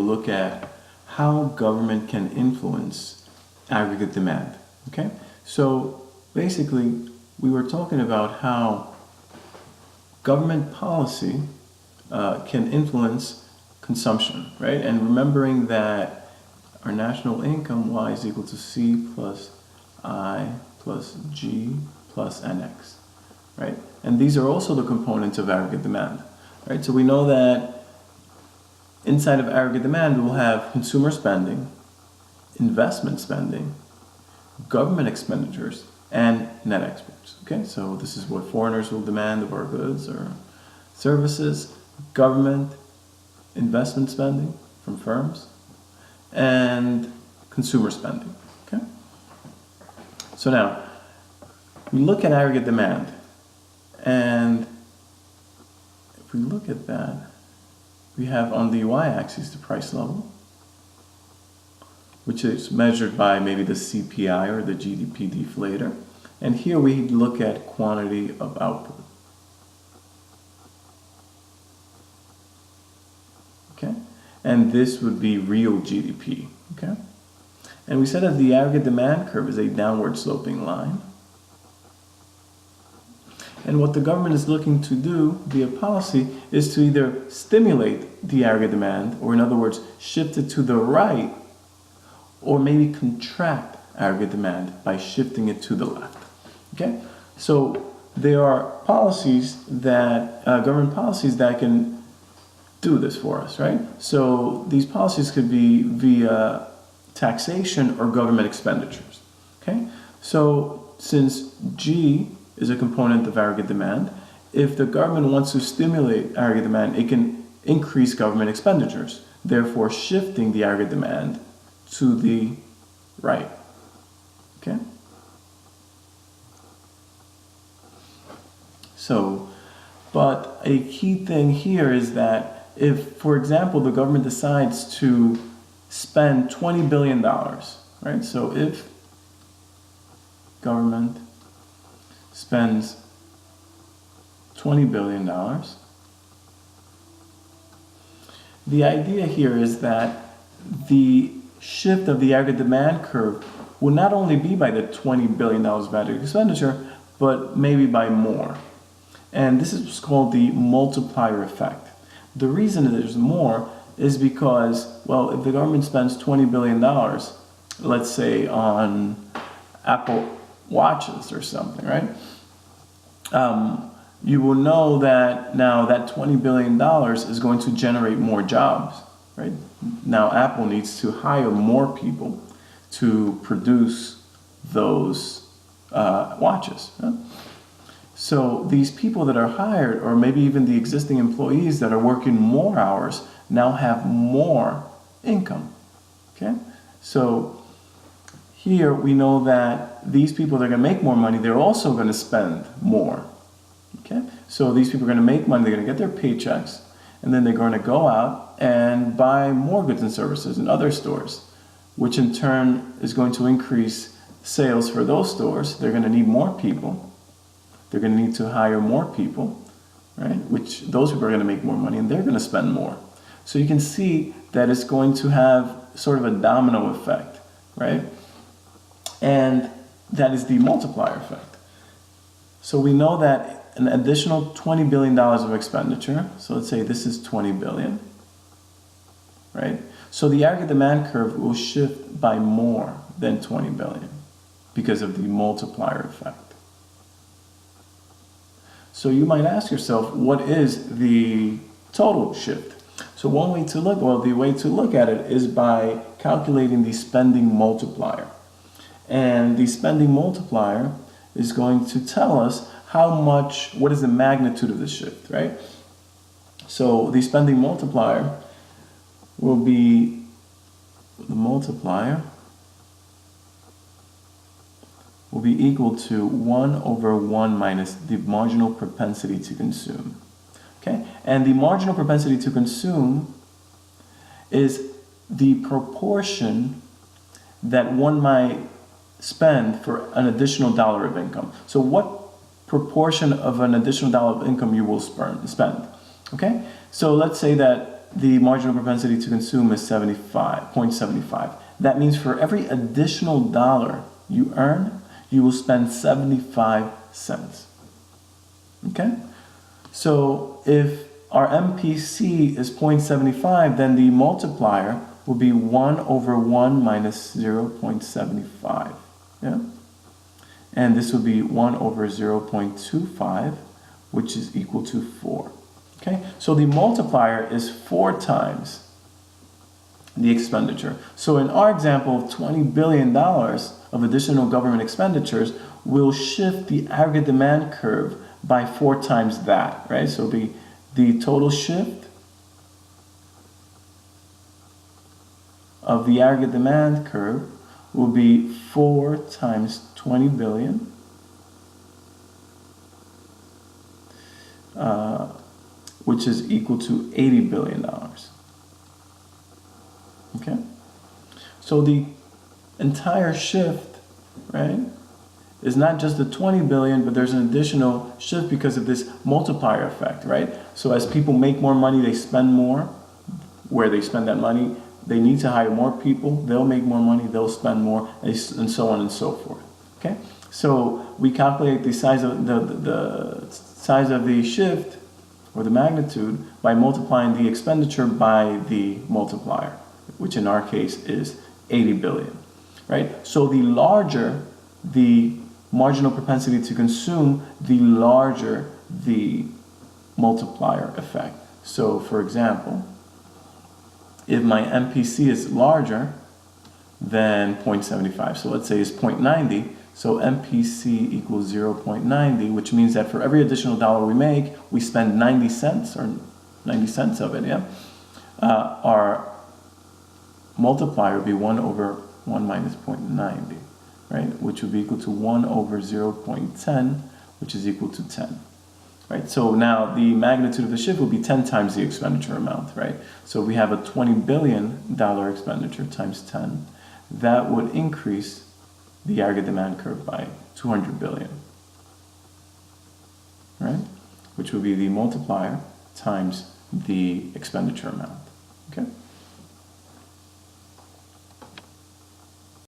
look at how government can influence aggregate demand. Okay, so basically we were talking about how government policy can influence consumption, right? And remembering that our national income, Y is equal to C plus I plus G plus NX, right? And these are also the components of aggregate demand, right? So we know that inside of aggregate demand, we'll have consumer spending, investment spending, government expenditures, and net exports. Okay, so this is what foreigners will demand of our goods or services, government, investment spending from firms, and consumer spending. Okay, so now we look at aggregate demand, and if we look at that, we have on the y-axis the price level, which is measured by maybe the CPI or the GDP deflator. And here we look at quantity of output. Okay? And this would be real GDP. Okay? And we said that the aggregate demand curve is a downward sloping line. And what the government is looking to do via policy is to either stimulate the aggregate demand, or in other words, shift it to the right, or maybe contract aggregate demand by shifting it to the left. Okay? So there are policies that, government policies that can do this for us, right? So these policies could be via taxation or government expenditures. Okay? So since G is a component of aggregate demand, if the government wants to stimulate aggregate demand, it can increase government expenditures, therefore shifting the aggregate demand to the right. Okay? So, but a key thing here is that if, for example, the government decides to spend $20 billion, right? So if government spends $20 billion, the idea here is that the shift of the aggregate demand curve will not only be by the $20 billion of aggregate expenditure, but maybe by more. And this is what's called the multiplier effect. The reason that there's more is because, well, if the government spends $20 billion, let's say on Apple watches or something, right? You will know that now that $20 billion is going to generate more jobs, right? Now Apple needs to hire more people to produce those watches. Right? So these people that are hired, or maybe even the existing employees that are working more hours, now have more income. Okay? So here we know that these people that are going to make more money, they're also going to spend more. Okay? So these people are going to make money, they're going to get their paychecks, and then they're going to go out and buy more goods and services in other stores, which in turn is going to increase sales for those stores. They're going to need more people. They're going to need to hire more people, right? Which those people are going to make more money, and they're going to spend more. So you can see that it's going to have sort of a domino effect, right? And that is the multiplier effect. So we know that an additional $20 billion of expenditure, so let's say this is $20 billion, right? So the aggregate demand curve will shift by more than $20 billion because of the multiplier effect. So you might ask yourself, what is the total shift? So one way to look, well, the way to look at it is by calculating the spending multiplier. And the spending multiplier is going to tell us how much, what is the magnitude of the shift, right? So the spending multiplier will be, the multiplier will be equal to 1 over 1 minus the marginal propensity to consume. Okay? And the marginal propensity to consume is the proportion that one might spend for an additional dollar of income. So what proportion of an additional dollar of income you will spend? Okay? So let's say that the marginal propensity to consume is 0.75. That means for every additional dollar you earn, you will spend 75 cents. Okay? So if our MPC is 0.75, then the multiplier will be 1 over 1 minus 0.75. Yeah? And this will be 1 over 0.25, which is equal to 4. Okay? So the multiplier is 4 times the expenditure. So in our example of $20 billion of additional government expenditures, will shift the aggregate demand curve by 4 times that, right? So the total shift of the aggregate demand curve will be 4 times 20 billion, which is equal to $80 billion. Okay? So the entire shift, right, is not just the 20 billion, but there's an additional shift because of this multiplier effect, right? So as people make more money, they spend more. Where they spend that money, they need to hire more people. They'll make more money, they'll spend more, and so on and so forth. Okay? So we calculate the size of the size of the shift or the magnitude by multiplying the expenditure by the multiplier, which in our case is 80 billion, right? So the larger the marginal propensity to consume, the larger the multiplier effect. So for example, if my MPC is larger than 0.75, so let's say it's 0.90, so MPC equals 0.90, which means that for every additional dollar we make, we spend 90 cents, or 90 cents of it, yeah? Our multiplier would be 1 over 1 minus 0.90, right? Which would be equal to 1 over 0.10, which is equal to 10, right? So now the magnitude of the shift will be 10 times the expenditure amount, right? So if we have a $20 billion expenditure times 10, that would increase the aggregate demand curve by 200 billion, right? Which would be the multiplier times the expenditure amount, okay?